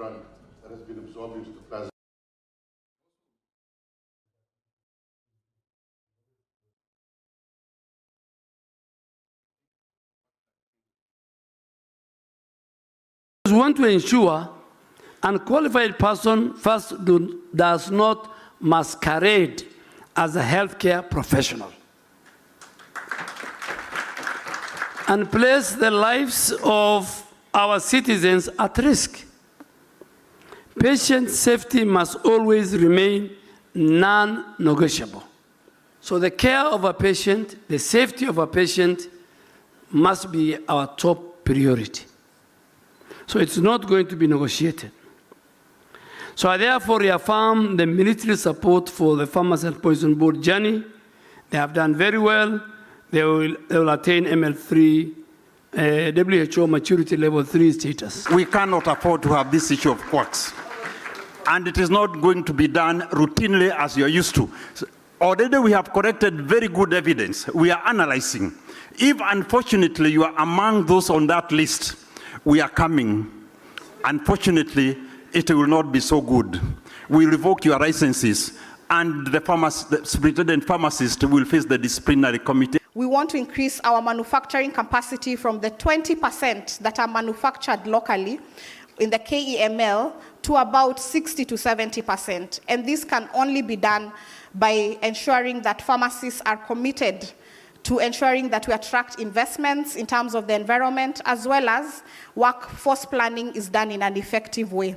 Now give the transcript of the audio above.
grant that has been absorbed into the plasma. We want to ensure unqualified person first does not masquerade as a healthcare professional and place the lives of our citizens at risk. Patient safety must always remain non-negotiable. So the care of a patient, the safety of a patient must be our top priority. So it's not going to be negotiated. So I therefore reaffirm the military support for the Pharmacy and Poison Board journey. They have done very well. They will attain ML3, WHO maturity level 3 status. We cannot afford to have this issue of quacks. And it is not going to be done routinely as you're used to. So already we have collected very good evidence. We are analyzing. If unfortunately you are among those on that list, we are coming. Unfortunately, it will not be so good. We revoke your licenses, and the superintendent pharmacist will face the disciplinary committee. We want to increase our manufacturing capacity from the 20% that are manufactured locally in the KEML to about 60 to 70%. And this can only be done by ensuring that pharmacists are committed to ensuring that we attract investments in terms of the environment, as well as workforce planning is done in an effective way.